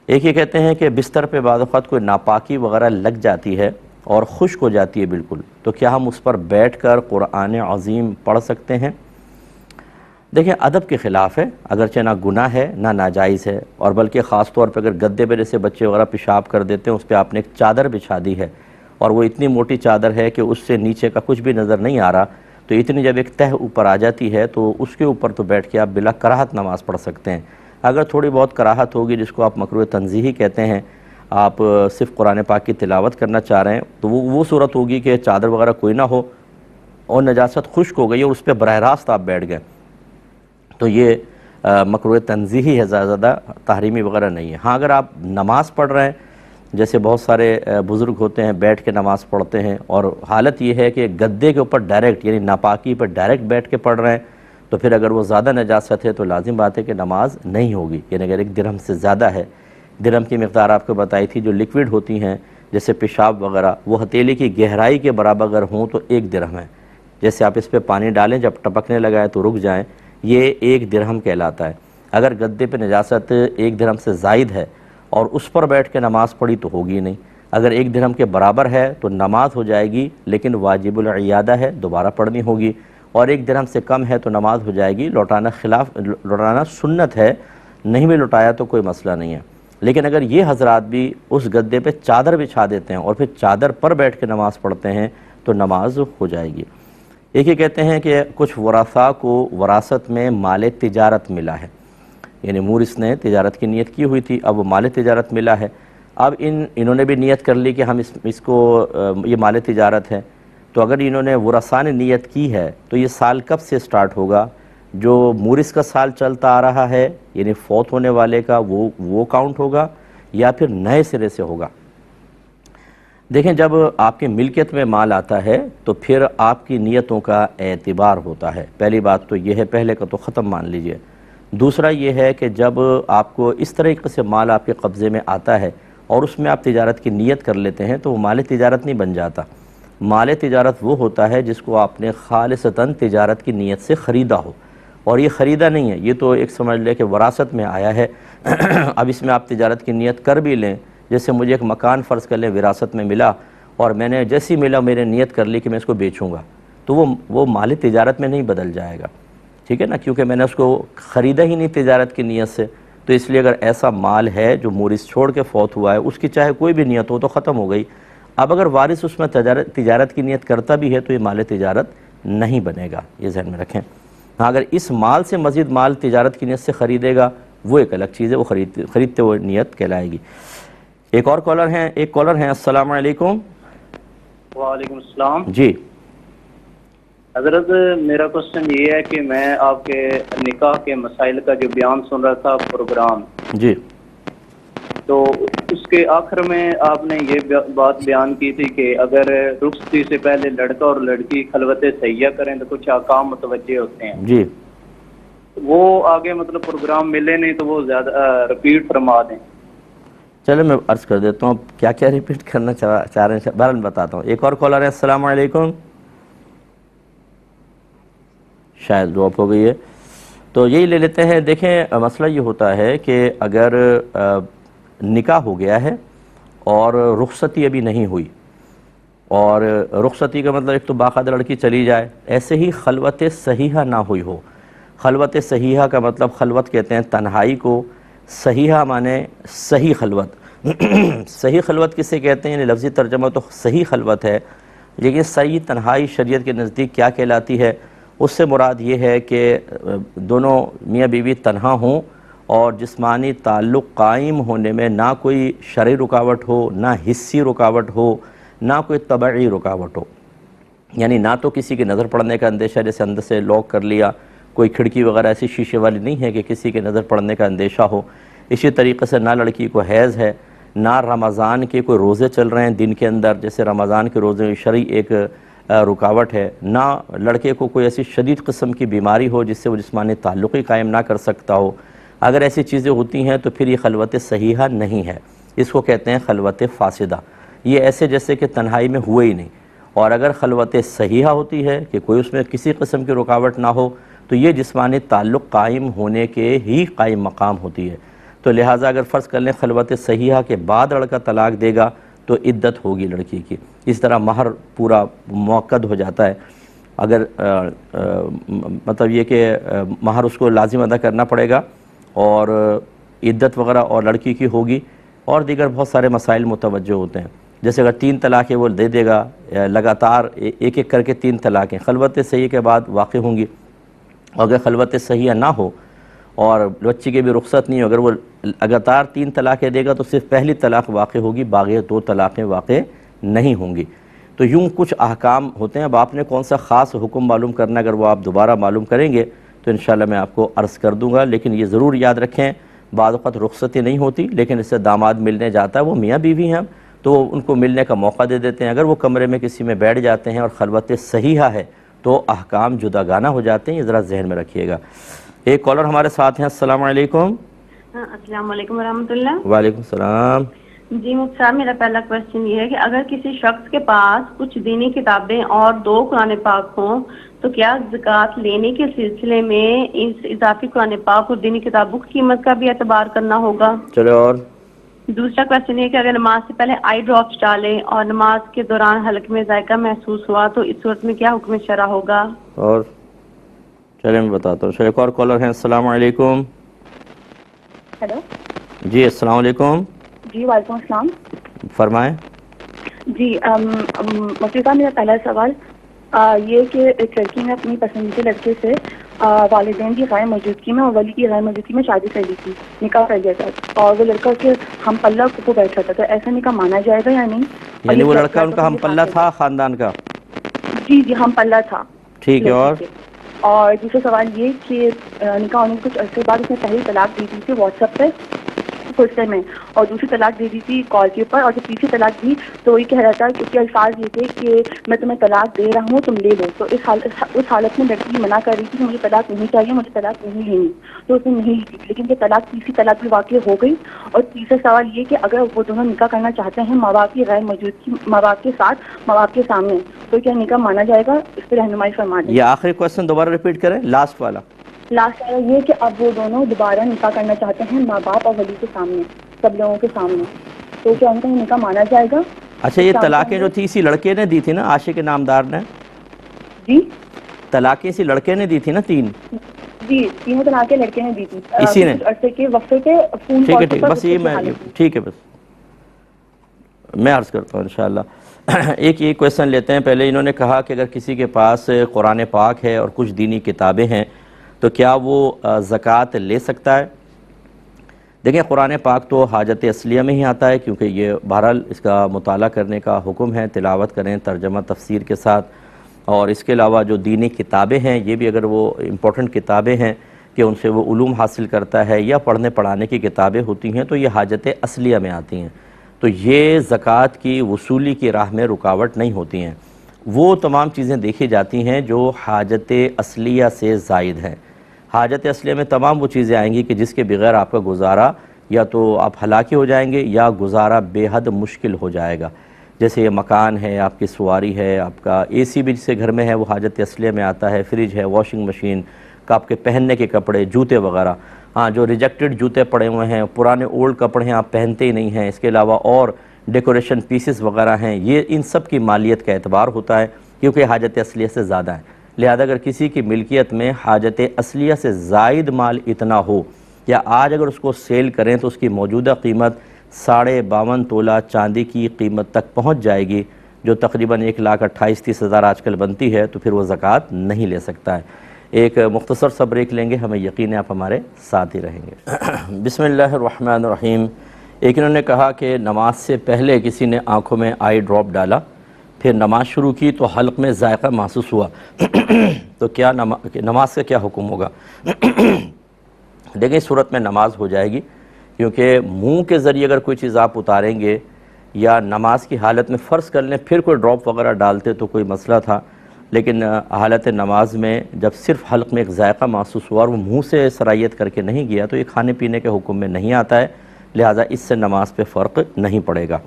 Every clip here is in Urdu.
ایک یہ کہتے ہیں کہ بستر پہ بعض اوقات کوئی ناپاکی وغیرہ لگ جاتی ہے اور خشک ہو جاتی ہے بالکل، تو کیا ہم اس پر بیٹھ کر قرآن عظیم پڑھ سکتے ہیں؟ دیکھیں ادب کے خلاف ہے، اگرچہ نہ گناہ ہے نہ ناجائز ہے، اور بلکہ خاص طور پہ اگر گدے پہ جیسے بچے وغیرہ پیشاب کر دیتے ہیں اس پہ آپ نے ایک چادر بچھا دی ہے اور وہ اتنی موٹی چادر ہے کہ اس سے نیچے کا کچھ بھی نظر نہیں آ رہا، تو اتنی جب ایک تہہ اوپر آ جاتی ہے تو اس کے اوپر تو بیٹھ کے آپ بلا کراہت نماز پڑھ سکتے ہیں۔ اگر تھوڑی بہت کراہت ہوگی جس کو آپ مکروہ تنزیہی کہتے ہیں، آپ صرف قرآن پاک کی تلاوت کرنا چاہ رہے ہیں، تو وہ صورت ہوگی کہ چادر وغیرہ کوئی نہ ہو اور نجاست خشک ہو گئی اور اس پہ براہ راست آپ بیٹھ گئے، تو یہ مکروہ تنزیہی ہے، زیادہ تحریمی وغیرہ نہیں ہے۔ ہاں اگر آپ نماز پڑھ رہے ہیں، جیسے بہت سارے بزرگ ہوتے ہیں بیٹھ کے نماز پڑھتے ہیں، اور حالت یہ ہے کہ گدے کے اوپر ڈائریکٹ یعنی ناپاکی پر ڈائریکٹ بیٹھ کے پڑھ رہے ہیں، تو پھر اگر وہ زیادہ نجاست ہے تو لازم بات ہے کہ نماز نہیں ہوگی، یعنی اگر 1 درہم سے زیادہ ہے۔ درہم کی مقدار آپ کو بتائی تھی، جو لیکوڈ ہوتی ہیں جیسے پیشاب وغیرہ، وہ ہتھیلی کی گہرائی کے برابر اگر ہوں تو 1 درہم ہے۔ جیسے آپ اس پہ پانی ڈالیں جب ٹپکنے لگائیں تو رک جائیں، یہ 1 درہم کہلاتا ہے۔ اگر گدے پہ نجاست 1 درہم سے زائد ہے اور اس پر بیٹھ کے نماز پڑھی تو ہوگی نہیں۔ اگر 1 درہم کے برابر ہے تو نماز ہو جائے گی، لیکن واجب العیادہ ہے، دوبارہ پڑھنی ہوگی، اور 1 درہم سے کم ہے تو نماز ہو جائے گی، لوٹانا سنت ہے، نہیں بھی لوٹایا تو کوئی مسئلہ نہیں ہے۔ لیکن اگر یہ حضرات بھی اس گدے پہ چادر بچھا دیتے ہیں اور پھر چادر پر بیٹھ کے نماز پڑھتے ہیں تو نماز ہو جائے گی۔ ایک یہ کہتے ہیں کہ کچھ ورثاء کو وراثت میں مال تجارت ملا ہے، یعنی مورث نے تجارت کی نیت کی ہوئی تھی، اب وہ مال تجارت ملا ہے، اب انہوں نے بھی نیت کر لی کہ ہم اس کو یہ مال تجارت ہے، تو اگر انہوں نے ورثاء نے نیت کی ہے تو یہ سال کب سے سٹارٹ ہوگا؟ جو مورث کا سال چلتا آ رہا ہے یعنی فوت ہونے والے کا وہ کاؤنٹ ہوگا یا پھر نئے سرے سے ہوگا؟ دیکھیں جب آپ کی ملکیت میں مال آتا ہے تو پھر آپ کی نیتوں کا اعتبار ہوتا ہے، پہلی بات تو یہ ہے، پہلے کا تو ختم مان لیجئے۔ دوسرا یہ ہے کہ جب آپ کو اس طریقے سے مال آپ کے قبضے میں آتا ہے اور اس میں آپ تجارت کی نیت کر لیتے ہیں تو وہ مال تجارت نہیں بن جاتا۔ مال تجارت وہ ہوتا ہے جس کو آپ نے خالصتاً تجارت کی نیت سے خریدا ہو، اور یہ خریدا نہیں ہے، یہ تو ایک سمجھ لے کہ وراثت میں آیا ہے۔ اب اس میں آپ تجارت کی نیت کر بھی لیں، جیسے مجھے ایک مکان فرض کر لیں وراثت میں ملا اور میں نے جیسی ملا میں نے نیت کر لی کہ میں اس کو بیچوں گا، تو وہ مال تجارت میں نہیں بدل جائے گا، ٹھیک ہے نا، کیونکہ میں نے اس کو خریدا ہی نہیں تجارت کی نیت سے۔ تو اس لیے اگر ایسا مال ہے جو مورث چھوڑ کے فوت ہوا ہے، اس کی چاہے کوئی بھی نیت ہو تو ختم ہو گئی۔ اب اگر وارث اس میں تجارت کی نیت کرتا بھی ہے تو یہ مال تجارت نہیں بنے گا، یہ ذہن میں رکھیں۔ ہاں اگر اس مال سے مزید مال تجارت کی نیت سے خریدے گا وہ ایک الگ چیز ہے، وہ خریدتے ہوئے نیت کہلائے گی۔ ایک کالر ہیں، السلام علیکم۔ وعلیکم السلام جی حضرت، میرا کوشچن یہ ہے کہ میں آپ کے نکاح کے مسائل کا جو بیان سن رہا تھا پروگرام، جی، تو اس کے آخر میں آپ نے یہ بات بیان کی تھی کہ اگر رخصتی سے پہلے لڑکا اور لڑکی خلوت سیاح کریں تو کچھ احکام متوجہ ہوتے ہیں، جی، وہ آگے مطلب پروگرام ملے نہیں تو وہ زیادہ رپیٹ فرما دیں۔ چلو میں عرض کر دیتا ہوں کیا ریپیٹ کرنا چاہ رہے ہیں، بہرحال بتاتا ہوں۔ ایک اور کالر ہے، السلام علیکم، شاید ڈراپ ہو گئی ہے، تو یہی لے لیتے ہیں۔ دیکھیں مسئلہ یہ ہوتا ہے کہ اگر نکاح ہو گیا ہے اور رخصتی ابھی نہیں ہوئی، اور رخصتی کا مطلب ایک تو باقاعدہ لڑکی چلی جائے، ایسے ہی خلوت صحیحہ نہ ہوئی ہو۔ خلوت صحیحہ کا مطلب خلوت کہتے ہیں تنہائی کو، صحیحہ مانے صحیح خلوت۔ صحیح خلوت کسے کہتے ہیں؟ یعنی لفظی ترجمہ تو صحیح خلوت ہے، لیکن صحیح تنہائی شریعت کے نزدیک کیا کہلاتی ہے؟ اس سے مراد یہ ہے کہ دونوں میاں بیوی تنہا ہوں اور جسمانی تعلق قائم ہونے میں نہ کوئی شرعی رکاوٹ ہو، نہ حسی رکاوٹ ہو، نہ کوئی طبعی رکاوٹ ہو، یعنی نہ تو کسی کے نظر پڑنے کا اندیشہ، جیسے اندر سے لاک کر لیا، کوئی کھڑکی وغیرہ ایسی شیشے والی نہیں ہے کہ کسی کے نظر پڑنے کا اندیشہ ہو۔ اسی طریقے سے نہ لڑکی کو حیض ہے، نہ رمضان کے کوئی روزے چل رہے ہیں دن کے اندر، جیسے رمضان کے روزے شرعی ایک رکاوٹ ہے، نہ لڑکے کو کوئی ایسی شدید قسم کی بیماری ہو جس سے وہ جسمانی تعلق ہی قائم نہ کر سکتا ہو۔ اگر ایسی چیزیں ہوتی ہیں تو پھر یہ خلوت صحیحہ نہیں ہے، اس کو کہتے ہیں خلوت فاسدہ۔ یہ ایسے جیسے کہ تنہائی میں ہوئے ہی نہیں۔ اور اگر خلوت صحیحہ ہوتی ہے کہ کوئی اس میں کسی قسم کی رکاوٹ نہ ہو تو یہ جسمانی تعلق قائم ہونے کے ہی قائم مقام ہوتی ہے۔ تو تو لہٰذا اگر فرض کر لیں خلوت صحیحہ کے بعد لڑکا طلاق دے گا تو عدت ہوگی لڑکی کی. اس طرح مہر پورا مؤکد ہو جاتا ہے. اگر مطلب یہ کہ مہر اس کو لازم ادا کرنا پڑے گا اور عدت وغیرہ اور لڑکی کی ہوگی. اور دیگر بہت سارے مسائل متوجہ ہوتے ہیں. جیسے اگر 3 طلاقیں وہ دے دے گا لگاتار ایک ایک کر کے 3 طلاقیں خلوت صحیح کے بعد واقع ہوں گی. اگر خلوت صحیح نہ ہو اور بچی کے بھی رخصت نہیں ہو، اگر وہ لگاتار 3 طلاقیں دے گا تو صرف پہلی طلاق واقع ہوگی، باقی 2 طلاقیں واقع نہیں ہوں گی. تو یوں کچھ احکام ہوتے ہیں. اب آپ نے کون سا خاص حکم معلوم کرنا ہے، اگر وہ آپ دوبارہ معلوم کریں گے تو انشاءاللہ میں آپ کو عرض کر دوں گا. لیکن یہ ضرور یاد رکھیں بعض اوقات رخصتیں نہیں ہوتی لیکن اس سے داماد ملنے جاتا ہے، وہ میاں بیوی ہیں تو ان کو ملنے کا موقع دے دیتے ہیں. اگر وہ کمرے میں کسی میں بیٹھ جاتے ہیں اور خلوت صحیحہ ہے تو احکام جداگانہ ہو جاتے ہیں. یہ ذرا ذہن میں رکھیے گا. ایک کالر ہمارے ساتھ ہیں. السلام علیکم. السلام علیکم ورحمۃ اللہ. وعلیکم السلام. جی مفتی صاحب، میرا پہلا کوشچن یہ ہے کہ اگر کسی شخص کے پاس کچھ دینی کتابیں اور 2 قرآن پاک ہوں تو کیا زکوٰۃ لینے کے سلسلے میں اس اضافی قرآن پاک اور دینی کتابوں کی قیمت کا بھی اعتبار کرنا ہوگا؟ چلو. اور دوسرا کوشچن یہ ہے کہ اگر نماز سے پہلے آئی ڈراپس ڈالیں اور نماز کے دوران حلق میں ذائقہ محسوس ہوا تو اس صورت میں کیا حکم شرع ہوگا؟ اور چلیں میں بتاتا ہوں. ایک اور کالر ہیں. السلام علیکم. ہیلو. جی السلام علیکم. جی وعلیکم السلام. فرمائیں. جی مفتی صاحب، میرا پہلا سوال یہ کہ ایک لڑکی نے اپنی پسندیدہ لڑکے سے والدین کی غیر موجودگی میں اور ولی کی غیر موجودگی میں شادی کر لی تھی، نکاح کر لیا تھا اور وہ لڑکا کے ہم پلہ کو بیٹھا تھا، تو ایسا نکاح مانا جائے گا یا نہیں؟ یعنی وہ لڑکا ان کا ہم پلہ تھا خاندان کا؟ جی جی ہم پلہ تھا. ٹھیک ہے. اور دوسرا سوال یہ کہ نکاح ہونے کے کچھ عرصے بعد اس نے پہلی طلاق دی تھی واٹس ایپ پہ غصے میں، اور دوسری طلاق دے دی تھی کال کے اوپر، اور جب تیسری طلاق دی تو وہی کہہ رہا تھا کہ اس کے الفاظ یہ تھے کہ میں تمہیں طلاق دے رہا ہوں تم لے لو. تو اس حالت میں لڑکی منع کر رہی تھی کہ مجھے طلاق نہیں چاہیے، مجھے طلاق نہیں لینی، تو اس نے نہیں لی تھی. لیکن یہ طلاق تیسری طلاق بھی واقع ہو گئی. اور تیسرا سوال یہ کہ اگر وہ دونوں نکاح کرنا چاہتے ہیں ماں باپ کی غیر موجودگی، ماں باپ کے ساتھ، ماں باپ کے سامنے، تو کیا نکاح مانا جائے گا؟ اس پہ رہنمائی فرما دیں. یہ آخری کوشچن دوبارہ ریپیٹ کریں، لاسٹ والا. لاسٹ والا یہ کہ اب وہ دونوں دوبارہ نکاح کرنا چاہتے ہیں ماں باپ اور ولی کے سامنے، سب لوگوں کے سامنے، تو کیا ان کا نکاح مانا جائے گا؟ اچھا، یہ طلاقیں جو تھی اسی لڑکے نے دی تھی نا، عاشق نامدار نے؟ جی طلاقیں اسی لڑکے نے دی تھی نا 3؟ جی 3 طلاقیں لڑکے نے دی تھی اسی نے. عرصے کے وقفے کے فون ٹھیک ہے کال ٹھیک پر. بس یہ میں ٹھیک ہے بس میں عرض کرتا ہوں انشاءاللہ. ایک یہ کویسچن لیتے ہیں. پہلے انہوں نے کہا کہ اگر کسی کے پاس قرآن پاک ہے اور کچھ دینی کتابیں ہیں تو کیا وہ زکوٰۃ لے سکتا ہے؟ دیکھیں قرآن پاک تو حاجت اصلیہ میں ہی آتا ہے کیونکہ یہ بہرحال اس کا مطالعہ کرنے کا حکم ہے، تلاوت کریں ترجمہ تفسیر کے ساتھ. اور اس کے علاوہ جو دینی کتابیں ہیں یہ بھی اگر وہ امپورٹنٹ کتابیں ہیں کہ ان سے وہ علوم حاصل کرتا ہے یا پڑھنے پڑھانے کی کتابیں ہوتی ہیں تو یہ حاجت اصلیہ میں آتی ہیں، تو یہ زکوٰۃ کی وصولی کی راہ میں رکاوٹ نہیں ہوتی ہیں. وہ تمام چیزیں دیکھی جاتی ہیں جو حاجت اصلیہ سے زائد ہیں. حاجت اصلیہ میں تمام وہ چیزیں آئیں گی کہ جس کے بغیر آپ کا گزارا یا تو آپ ہلاکی ہو جائیں گے یا گزارا بے حد مشکل ہو جائے گا. جیسے یہ مکان ہے، آپ کی سواری ہے، آپ کا اے سی بھی جسے گھر میں ہے وہ حاجت اصلیہ میں آتا ہے، فریج ہے، واشنگ مشین کا، آپ کے پہننے کے کپڑے، جوتے وغیرہ. ہاں جو ریجیکٹڈ جوتے پڑے ہوئے ہیں، پرانے اولڈ کپڑے ہیں آپ پہنتے ہی نہیں ہیں، اس کے علاوہ اور ڈیکوریشن پیسز وغیرہ ہیں، یہ ان سب کی مالیت کا اعتبار ہوتا ہے کیونکہ حاجت اصلیہ سے زیادہ ہے. لہذا اگر کسی کی ملکیت میں حاجت اصلیہ سے زائد مال اتنا ہو یا آج اگر اس کو سیل کریں تو اس کی موجودہ قیمت 52.5 تولہ چاندی کی قیمت تک پہنچ جائے گی جو تقریباً 1,28,30,000 آج کل بنتی ہے، تو پھر وہ زکوٰۃ نہیں لے سکتا ہے. ایک مختصر سا بریک لیں گے، ہمیں یقین ہے آپ ہمارے ساتھ ہی رہیں گے. بسم اللہ الرحمن الرحیم. ایک انہوں نے کہا کہ نماز سے پہلے کسی نے آنکھوں میں آئی ڈراپ ڈالا، پھر نماز شروع کی تو حلق میں ذائقہ محسوس ہوا تو کیا نماز کا کیا حکم ہوگا؟ دیکھیں اس صورت میں نماز ہو جائے گی کیونکہ منہ کے ذریعے اگر کوئی چیز آپ اتاریں گے یا نماز کی حالت میں فرض کر لیں پھر کوئی ڈراپ وغیرہ ڈالتے تو کوئی مسئلہ تھا، لیکن حالت نماز میں جب صرف حلق میں ایک ذائقہ محسوس ہوا اور وہ منہ سے سرائیت کر کے نہیں گیا تو یہ کھانے پینے کے حکم میں نہیں آتا ہے، لہٰذا اس سے نماز پہ فرق نہیں پڑے گا.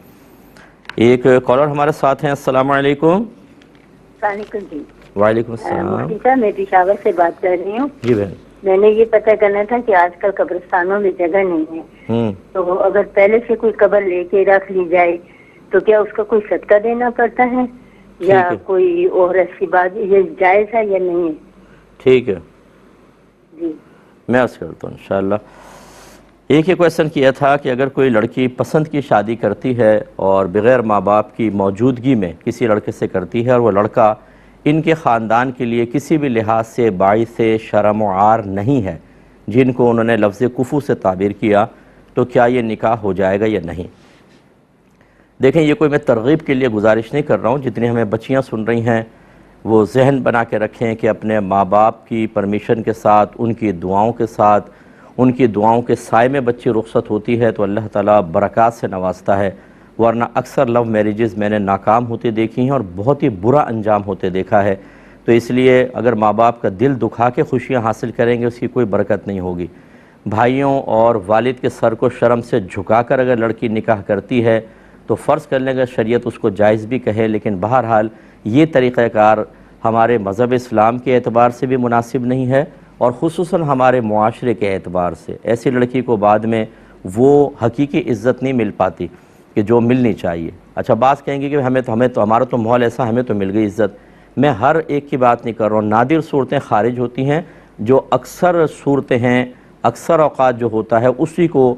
ایک کالر ہمارے ساتھ ہیں. السلام علیکم. السلام علیکم. جی وعلیکم السلام. میں پشاور سے بات کر رہی ہوں. جی بہن. میں نے یہ پتہ کرنا تھا کہ آج کل قبرستانوں میں جگہ نہیں ہے، تو اگر پہلے سے کوئی قبر لے کے رکھ لی جائے تو کیا اس کا کوئی صدقہ دینا پڑتا ہے یا کوئی اور ایسی بات یہ جائز ہے یا نہیں ہے؟ ٹھیک ہے، جی میں عرض کرتا ہوں انشاءاللہ۔ ایک یہ کویسچن کیا تھا کہ اگر کوئی لڑکی پسند کی شادی کرتی ہے اور بغیر ماں باپ کی موجودگی میں کسی لڑکے سے کرتی ہے اور وہ لڑکا ان کے خاندان کے لیے کسی بھی لحاظ سے باعث شرم و عار نہیں ہے، جن کو انہوں نے لفظ کفو سے تعبیر کیا، تو کیا یہ نکاح ہو جائے گا یا نہیں؟ دیکھیں، یہ کوئی میں ترغیب کے لیے گزارش نہیں کر رہا ہوں، جتنی ہمیں بچیاں سن رہی ہیں وہ ذہن بنا کے رکھیں کہ اپنے ماں باپ کی پرمیشن کے ساتھ، ان کی دعاؤں کے ساتھ، ان کی دعاؤں کے سائے میں بچی رخصت ہوتی ہے تو اللہ تعالیٰ برکات سے نوازتا ہے، ورنہ اکثر لو میریجز میں نے ناکام ہوتے دیکھی ہیں اور بہت ہی برا انجام ہوتے دیکھا ہے۔ تو اس لیے اگر ماں باپ کا دل دکھا کے خوشیاں حاصل کریں گے اس کی کوئی برکت نہیں ہوگی۔ بھائیوں اور والد کے سر کو شرم سے جھکا کر اگر لڑکی نکاح کرتی ہے تو فرض کر لیں گے شریعت اس کو جائز بھی کہے، لیکن بہرحال یہ طریقہ کار ہمارے مذہب اسلام کے اعتبار سے بھی مناسب نہیں ہے، اور خصوصاً ہمارے معاشرے کے اعتبار سے ایسی لڑکی کو بعد میں وہ حقیقی عزت نہیں مل پاتی کہ جو ملنی چاہیے۔ اچھا، بعض کہیں گے کہ ہمیں تو ہمارا تو ماحول ایسا، ہمیں تو مل گئی عزت۔ میں ہر ایک کی بات نہیں کر رہا ہوں، نادر صورتیں خارج ہوتی ہیں، جو اکثر صورتیں ہیں، اکثر اوقات جو ہوتا ہے اسی کو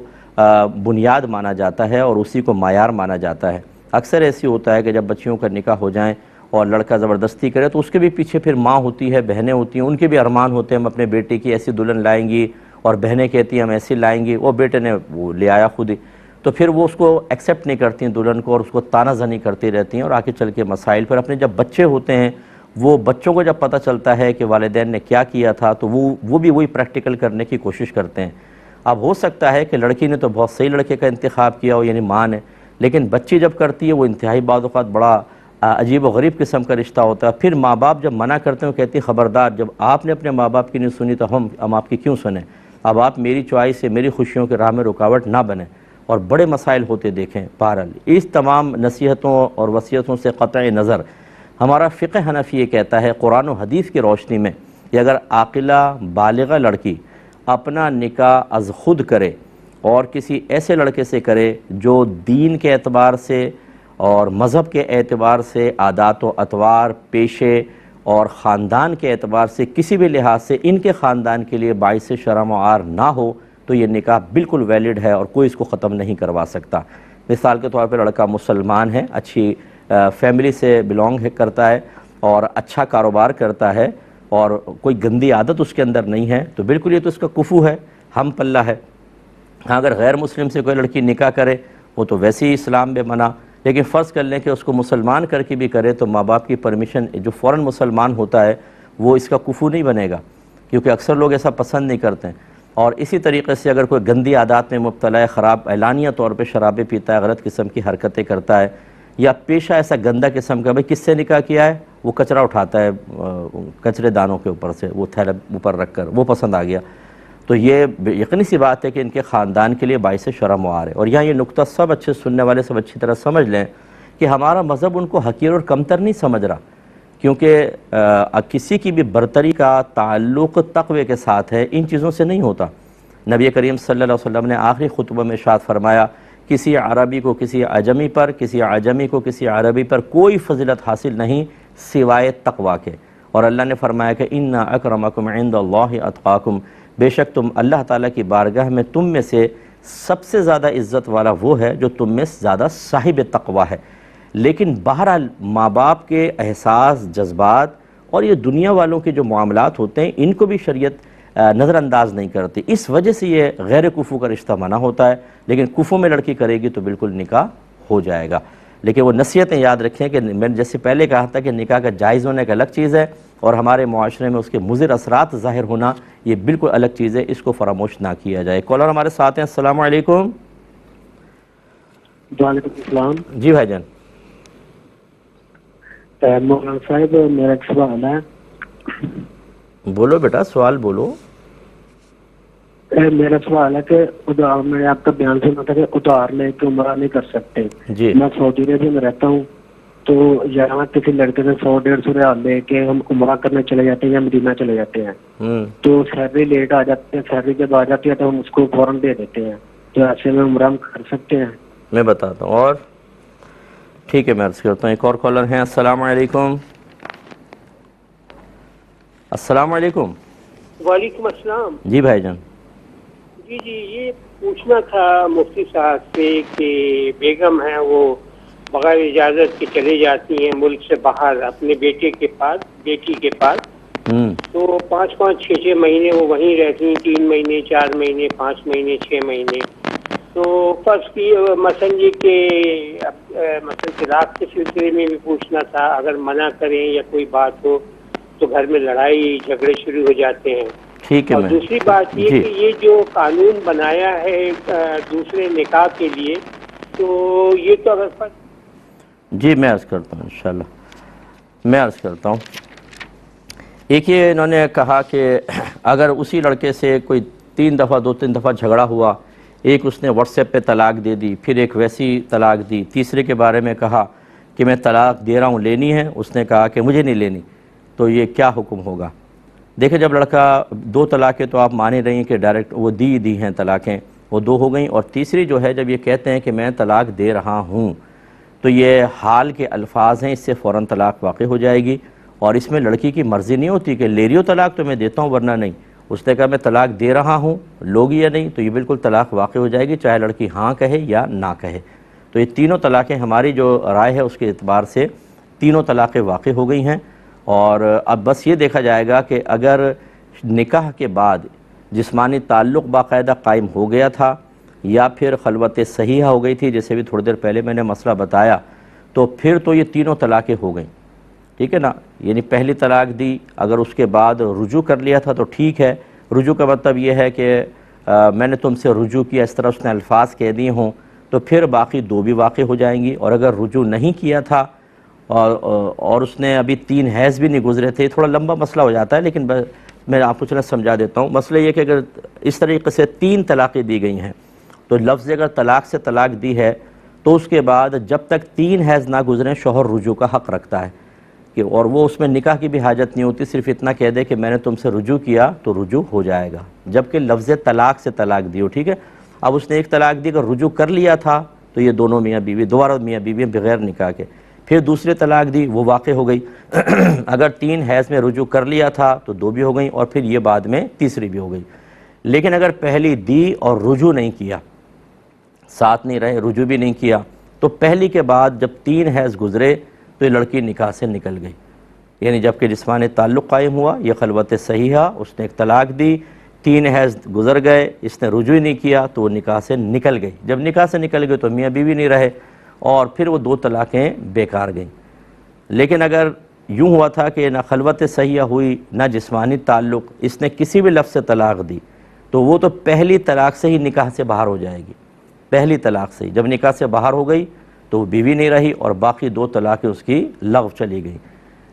بنیاد مانا جاتا ہے اور اسی کو معیار مانا جاتا ہے۔ اکثر ایسی ہوتا ہے کہ جب بچیوں کا نکاح ہو جائیں اور لڑکا زبردستی کرے تو اس کے بھی پیچھے پھر ماں ہوتی ہے، بہنیں ہوتی ہیں، ان کے بھی ارمان ہوتے ہیں ہم اپنے بیٹے کی ایسی دلہن لائیں گی، اور بہنیں کہتی ہیں ہم ایسی لائیں گی، وہ بیٹے نے وہ لے آیا خود ہی، تو پھر وہ اس کو ایکسیپٹ نہیں کرتی ہیں دلہن کو، اور اس کو تانا زنی کرتی رہتی ہیں، اور آگے چل کے مسائل پر اپنے جب بچے ہوتے ہیں وہ بچوں کو جب پتہ چلتا ہے کہ والدین نے کیا کیا تھا تو وہ بھی وہی پریکٹیکل کرنے کی کوشش کرتے ہیں۔ اب ہو سکتا ہے کہ لڑکی نے تو بہت صحیح لڑکے کا انتخاب کیا ہو، یعنی ماں نے، لیکن بچی جب کرتی ہے وہ انتہائی بعض اوقات بڑا عجیب و غریب قسم کا رشتہ ہوتا ہے۔ پھر ماں باپ جب منع کرتے ہیں وہ کہتی ہے خبردار، جب آپ نے اپنے ماں باپ کی نہیں سنی تو ہم آپ کی کیوں سنیں، اب آپ میری چوائس سے میری خوشیوں کے راہ میں رکاوٹ نہ بنیں، اور بڑے مسائل ہوتے دیکھیں۔ بہرحال اس تمام نصیحتوں اور وصیتوں سے قطع نظر ہمارا فقہ حنفی یہ کہتا ہے قرآن و حدیث کی روشنی میں کہ اگر عاقلہ بالغہ لڑکی اپنا نکاح از خود کرے اور کسی ایسے لڑکے سے کرے جو دین کے اعتبار سے اور مذہب کے اعتبار سے، عادات و اطوار، پیشے اور خاندان کے اعتبار سے کسی بھی لحاظ سے ان کے خاندان کے لیے باعث شرم و عار نہ ہو تو یہ نکاح بالکل ویلڈ ہے اور کوئی اس کو ختم نہیں کروا سکتا۔ مثال کے طور پہ لڑکا مسلمان ہے، اچھی فیملی سے بلونگ کرتا ہے اور اچھا کاروبار کرتا ہے اور کوئی گندی عادت اس کے اندر نہیں ہے تو بالکل یہ تو اس کا کفو ہے، ہم پلہ ہے۔ ہاں، اگر غیر مسلم سے کوئی لڑکی نکاح کرے وہ تو ویسے ہی اسلام میں منع، لیکن فرض کر لیں کہ اس کو مسلمان کر کے بھی کرے تو ماں باپ کی پرمیشن، جو فوراً مسلمان ہوتا ہے وہ اس کا کفو نہیں بنے گا، کیونکہ اکثر لوگ ایسا پسند نہیں کرتے ہیں۔ اور اسی طریقے سے اگر کوئی گندی عادات میں مبتلا ہے، خراب اعلانیہ طور پہ شرابیں پیتا ہے، غلط قسم کی حرکتیں کرتا ہے، یا پیشہ ایسا گندا قسم کا، بھئی کس سے نکاح کیا ہے، وہ کچرا اٹھاتا ہے کچرے دانوں کے اوپر سے، وہ تھیلا اوپر رکھ کر، وہ پسند آ گیا، تو یہ یقینی سی بات ہے کہ ان کے خاندان کے لیے باعث شرم و عار ہے۔ اور یہاں یہ نقطہ سب اچھے سننے والے سب اچھی طرح سمجھ لیں کہ ہمارا مذہب ان کو حقیر اور کمتر نہیں سمجھ رہا، کیونکہ کسی کی بھی برتری کا تعلق تقوی کے ساتھ ہے، ان چیزوں سے نہیں ہوتا۔ نبی کریم صلی اللہ علیہ وسلم نے آخری خطبہ میں ارشاد فرمایا کسی عربی کو کسی عجمی پر، کسی عجمی کو کسی عربی پر کوئی فضیلت حاصل نہیں سوائے تقوی کے، اور اللہ نے فرمایا کہ ان اکرمکم عند اللہ اتقاکم، بے شک تم اللہ تعالیٰ کی بارگاہ میں تم میں سے سب سے زیادہ عزت والا وہ ہے جو تم میں زیادہ صاحب تقوی ہے۔ لیکن بہرحال ماں باپ کے احساس، جذبات اور یہ دنیا والوں کے جو معاملات ہوتے ہیں ان کو بھی شریعت نظر انداز نہیں کرتی، اس وجہ سے یہ غیر کفو کا رشتہ منع ہوتا ہے، لیکن کفو میں لڑکی کرے گی تو بالکل نکاح ہو جائے گا۔ لیکن وہ نصیحتیں یاد رکھیں کہ میں نے جیسے پہلے کہا تھا کہ نکاح کا جائز ہونے کا الگ چیز ہے اور ہمارے معاشرے میں اس کے مضر اثرات ظاہر ہونا یہ بالکل الگ چیز ہے، اس کو فراموش نہ کیا جائے۔ کالر ہمارے ساتھ ہیں، السلام علیکم۔ وعلیکم السلام۔ جی بھائی جان۔ مولانا صاحب میرا ایک سوال ہے۔ بولو بیٹا، سوال بولو۔ میرا سوال ہے کہ میں نے آپ کا بیان سنا تھا کہ ادھار لے کے عمرہ نہیں کر سکتے۔ جی۔ میں سعودی عربیہ میں رہتا ہوں تو یہاں کسی لڑکے سے 100-150 ریال لے کے ہم عمرہ کرنے چلے جاتے ہیں یا مدینہ چلے جاتے ہیں، تو سیلری لیٹ آ جاتی ہے، سیلری جب آ جاتی ہے تو ہم اس کو فوراً دے دیتے ہیں، تو ایسے میں عمرہ ہم کر سکتے ہیں؟ میں بتاتا ہوں. اور ٹھیک ہے میں عرض کرتا ہوں. ایک اور کالر ہیں. السلام علیکم. السلام علیکم. وعلیکم السلام. جی بھائی جان. جی یہ پوچھنا تھا مفتی صاحب سے کہ بیگم ہیں وہ بغیر اجازت کے چلے جاتی ہیں ملک سے باہر اپنے بیٹی کے پاس، تو 5-5 6-6 مہینے وہ وہیں رہتی ہیں، 3 مہینے 4 مہینے 5 مہینے 6 مہینے. تو فرض کی مثلاً یہ کہ مثلاً طلاق کے سلسلے میں بھی پوچھنا تھا، اگر منع کریں یا کوئی بات ہو تو گھر میں لڑائی جھگڑے شروع ہو جاتے ہیں. ٹھیک ہے. اور دوسری بات یہ کہ یہ جو قانون بنایا ہے دوسرے نکاح کے لیے، تو یہ تو اگر جی میں عرض کرتا ہوں انشاءاللہ. میں عرض کرتا ہوں. ایک یہ انہوں نے کہا کہ اگر اسی لڑکے سے کوئی 3 دفعہ 2-3 دفعہ جھگڑا ہوا، ایک اس نے واٹس ایپ پہ طلاق دے دی، پھر ایک ویسی طلاق دی، تیسرے کے بارے میں کہا کہ میں طلاق دے رہا ہوں، لینی ہے، اس نے کہا کہ مجھے نہیں لینی، تو یہ کیا حکم ہوگا؟ دیکھیں جب لڑکا 2 طلاقیں تو آپ مان ہی رہی ہیں کہ ڈائریکٹ وہ دی ہیں طلاقیں، وہ 2 ہو گئیں، اور تیسری جو ہے جب یہ کہتے ہیں کہ میں طلاق دے رہا ہوں، تو یہ حال کے الفاظ ہیں، اس سے فوراً طلاق واقع ہو جائے گی. اور اس میں لڑکی کی مرضی نہیں ہوتی کہ لے رہی ہو طلاق تو میں دیتا ہوں ورنہ نہیں. اس نے کہا میں طلاق دے رہا ہوں، لوگی یا نہیں، تو یہ بالکل طلاق واقع ہو جائے گی، چاہے لڑکی ہاں کہے یا نہ کہے. تو یہ تینوں طلاقیں ہماری جو رائے ہے اس کے اعتبار سے تینوں طلاقیں واقع ہو گئی ہیں. اور اب بس یہ دیکھا جائے گا کہ اگر نکاح کے بعد جسمانی تعلق باقاعدہ قائم ہو گیا تھا یا پھر خلوت صحیحہ ہو گئی تھی، جیسے بھی تھوڑی دیر پہلے میں نے مسئلہ بتایا، تو پھر تو یہ تینوں طلاقیں ہو گئیں. ٹھیک ہے نا؟ یعنی پہلی طلاق دی، اگر اس کے بعد رجوع کر لیا تھا تو ٹھیک ہے. رجوع کا مطلب یہ ہے کہ میں نے تم سے رجوع کیا، اس طرح اس نے الفاظ کہہ دیے ہوں، تو پھر باقی 2 بھی واقع ہو جائیں گی. اور اگر رجوع نہیں کیا تھا اور اس نے ابھی 3 حیض بھی نہیں گزرے تھے، تھوڑا لمبا مسئلہ ہو جاتا ہے لیکن میں آپ کو سمجھا دیتا ہوں. مسئلہ یہ کہ اگر اس طریقے سے 3 طلاقیں دی گئی ہیں تو لفظ اگر طلاق سے طلاق دی ہے تو اس کے بعد جب تک 3 حیض نہ گزریں شوہر رجوع کا حق رکھتا ہے کہ، اور وہ اس میں نکاح کی بھی حاجت نہیں ہوتی، صرف اتنا کہہ دے کہ میں نے تم سے رجوع کیا تو رجوع ہو جائے گا، جبکہ لفظ طلاق سے طلاق دی ہو. ٹھیک ہے؟ اب اس نے ایک طلاق دی، اگر رجوع کر لیا تھا تو یہ دونوں میاں بیوی دوبارہ میاں بیوی بغیر نکاح کے. پھر دوسری طلاق دی، وہ واقع ہو گئی. اگر 3 حیض میں رجوع کر لیا تھا تو 2 بھی ہو گئیں، اور پھر یہ بعد میں تیسری بھی ہو گئی. لیکن اگر پہلی دی اور رجوع نہیں کیا، ساتھ نہیں رہے، رجوع بھی نہیں کیا، تو پہلی کے بعد جب 3 حیض گزرے تو یہ لڑکی نکاح سے نکل گئی. یعنی جب کہ جسمانی تعلق قائم ہوا، یہ خلوت صحیحہ، اس نے ایک طلاق دی، 3 حیض گزر گئے، اس نے رجوع نہیں کیا تو وہ نکاح سے نکل گئی. جب نکاح سے نکل گئی تو میاں بیوی نہیں رہے اور پھر وہ 2 طلاقیں بیکار گئیں. لیکن اگر یوں ہوا تھا کہ نہ خلوت صحیحہ ہوئی نہ جسمانی تعلق، اس نے کسی بھی لفظ سے طلاق دی، تو وہ تو پہلی طلاق سے ہی نکاح سے باہر ہو جائے گی. پہلی طلاق سے ہی جب نکاح سے باہر ہو گئی تو وہ بیوی نہیں رہی اور باقی 2 طلاقیں اس کی لغو چلی گئی.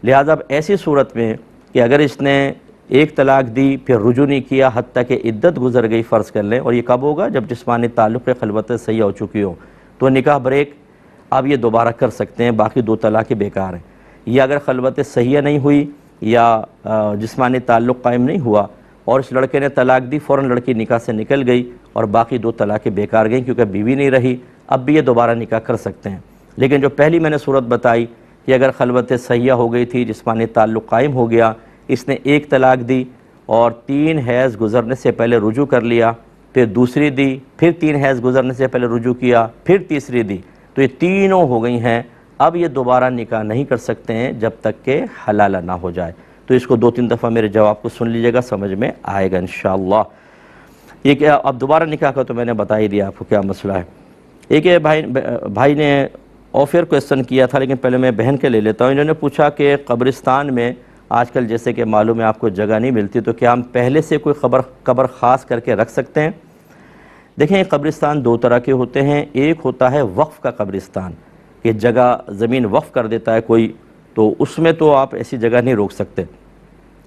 لہذا اب ایسی صورت میں کہ اگر اس نے ایک طلاق دی پھر رجوع نہیں کیا حتیٰ کہ عدت گزر گئی فرض کر لیں، اور یہ کب ہوگا؟ جب جسمانی تعلق خلوت صحیحہ ہو چکی ہو، تو نکاح بریک اب یہ دوبارہ کر سکتے ہیں، باقی 2 طلاقیں بیکار ہیں. یا اگر خلوت صحیحہ نہیں ہوئی یا جسمانی تعلق قائم نہیں ہوا اور اس لڑکے نے طلاق دی، فوراً لڑکی نکاح سے نکل گئی اور باقی 2 طلاقیں بیکار گئیں کیونکہ بیوی نہیں رہی، اب بھی یہ دوبارہ نکاح کر سکتے ہیں. لیکن جو پہلی میں نے صورت بتائی کہ اگر خلوت صحیحہ ہو گئی تھی، جسمانی تعلق قائم ہو گیا، اس نے ایک طلاق دی اور 3 حیض گزرنے سے پہلے رجوع کر لیا، پھر دوسری دی، پھر 3 حیض گزرنے سے پہلے رجوع کیا، پھر تیسری دی، تو یہ تینوں ہو گئی ہیں. اب یہ دوبارہ نکاح نہیں کر سکتے ہیں جب تک کہ حلالہ نہ ہو جائے. تو اس کو 2-3 دفعہ میرے جواب کو سن لیجئے گا، سمجھ میں آئے گا انشاءاللہ. یہ کہ اب دوبارہ نکاح کا تو میں نے بتا ہی دیا آپ کو کیا مسئلہ ہے. ایک بھائی نے آفر کویسچن کیا تھا، لیکن پہلے میں بہن کے لے لیتا ہوں. انہوں نے پوچھا کہ قبرستان میں آج کل جیسے کہ معلوم ہے آپ کو جگہ نہیں ملتی، تو کیا ہم پہلے سے کوئی قبر خاص کر کے رکھ سکتے ہیں؟ دیکھیں قبرستان 2 طرح کے ہوتے ہیں. ایک ہوتا ہے وقف کا قبرستان، کہ جگہ زمین وقف کر دیتا ہے کوئی، تو اس میں تو آپ ایسی جگہ نہیں روک سکتے.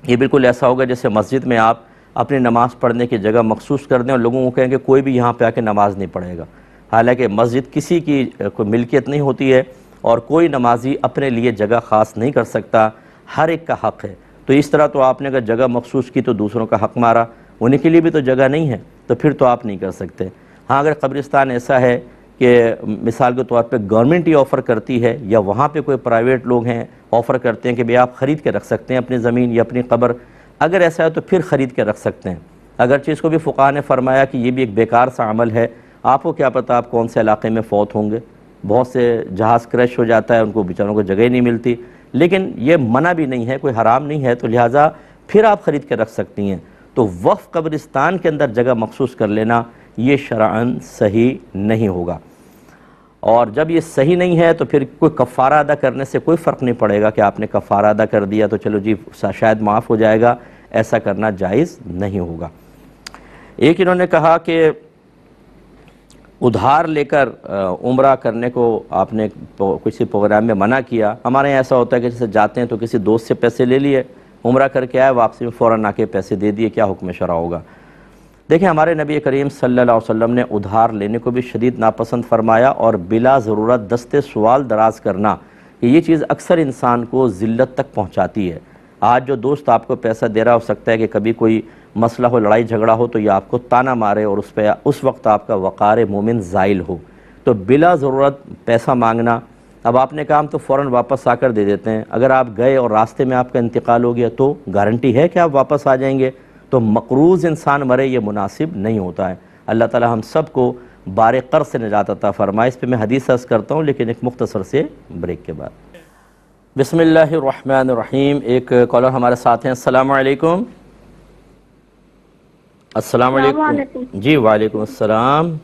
یہ بالکل ایسا ہوگا جیسے مسجد میں آپ اپنی نماز پڑھنے کی جگہ مخصوص کر دیں اور لوگوں کو کہیں کہ کوئی بھی یہاں پہ آ کے نماز نہیں پڑھے گا، حالانکہ مسجد کسی کی کوئی ملکیت نہیں ہوتی ہے اور کوئی نمازی اپنے لیے جگہ خاص نہیں کر سکتا، ہر ایک کا حق ہے۔ تو اس طرح تو آپ نے اگر جگہ مخصوص کی تو دوسروں کا حق مارا، انہیں کے لیے بھی تو جگہ نہیں ہے، تو پھر تو آپ نہیں کر سکتے۔ ہاں اگر قبرستان ایسا ہے کہ مثال کے طور پہ گورنمنٹ ہی آفر کرتی ہے، یا وہاں پہ کوئی پرائیویٹ لوگ ہیں آفر کرتے ہیں کہ بھئی آپ خرید کے رکھ سکتے ہیں اپنی زمین یا اپنی قبر، اگر ایسا ہے تو پھر خرید کے رکھ سکتے ہیں۔ اگرچہ اس کو بھی فقہاء نے فرمایا کہ یہ بھی ایک بیکار سا عمل ہے، آپ کو کیا پتہ آپ کون سے علاقے میں فوت ہوں گے، بہت سے جہاز کریش ہو جاتا ہے، ان کو بیچاروں کو جگہ ہی نہیں ملتی، لیکن یہ منع بھی نہیں ہے، کوئی حرام نہیں ہے، تو لہٰذا پھر آپ خرید کے رکھ سکتی ہیں۔ تو وقف قبرستان کے اندر جگہ مخصوص کر لینا یہ شرعاً صحیح نہیں ہوگا، اور جب یہ صحیح نہیں ہے تو پھر کوئی کفارہ ادا کرنے سے کوئی فرق نہیں پڑے گا کہ آپ نے کفارہ ادا کر دیا تو چلو جی شاید معاف ہو جائے گا، ایسا کرنا جائز نہیں ہوگا۔ ایک انہوں نے کہا کہ ادھار لے کر عمرہ کرنے کو آپ نے کسی پروگرام میں منع کیا۔ ہمارے یہاں ایسا ہوتا ہے کہ جیسے جاتے ہیں تو کسی دوست سے پیسے لے لیے، عمرہ کر کے آئے، واپسی میں فوراً آ کے پیسے دے دیے، کیا حکم شرع ہوگا؟ دیکھیں ہمارے نبی کریم صلی اللہ علیہ وسلم نے ادھار لینے کو بھی شدید ناپسند فرمایا، اور بلا ضرورت دستے سوال دراز کرنا کہ یہ چیز اکثر انسان کو ذلت تک پہنچاتی ہے۔ آج جو دوست آپ کو پیسہ دے رہا ہو سکتا ہے کہ کبھی کوئی مسئلہ ہو، لڑائی جھگڑا ہو تو یہ آپ کو تانا مارے اور اس وقت آپ کا وقار مومن زائل ہو، تو بلا ضرورت پیسہ مانگنا، اب آپ نے کہا ہم تو فوراً واپس آ کر دے دیتے ہیں، اگر آپ گئے اور راستے میں آپ کا انتقال ہو گیا تو گارنٹی ہے کہ آپ واپس آ جائیں گے؟ تو مقروض انسان مرے یہ مناسب نہیں ہوتا ہے۔ اللہ تعالی ہم سب کو بار قرض سے نجات عطا فرمائے۔ اس پہ میں حدیث عرض کرتا ہوں لیکن ایک مختصر سے بریک کے بعد۔ بسم اللہ الرحمن الرحیم۔ ایک کالر ہمارے ساتھ ہیں۔ السلام علیکم۔ السلام علیکم۔ جی وعلیکم السلام۔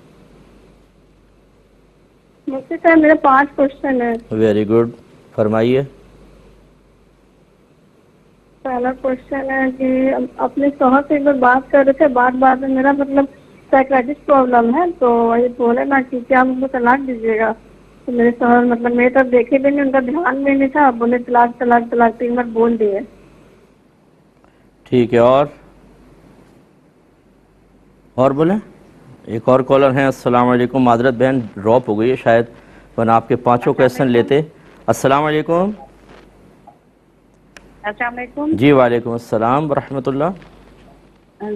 مجھے سر میرا 5 کوشچن ہے۔ ویری گڈ، فرمائیے۔ پہلا کوشچن ہے کہ اپنے شوہر سے ایک بار بات کر رہے تھے، بات میں میرا مطلب سائیکلائٹس پرابلم ہے، تو یہ بولے نا کہ کیا مجھے طلاق دیجیے گا، تو میرے شوہر مطلب میری طرف دیکھے بھی نہیں، ان کا دھیان بھی نہیں تھا، بولے طلاق طلاق طلاق 3 بار بول دیے۔ ٹھیک ہے، اور بولیں۔ ایک اور کالر ہیں۔ السلام علیکم۔ معذرت بہن ڈراپ ہو گئی ہے شاید، ورنہ آپ کے 5 کویسچن لیتے۔ السلام علیکم۔ السلام علیکم۔ جی وعلیکم السلام ورحمۃ اللہ۔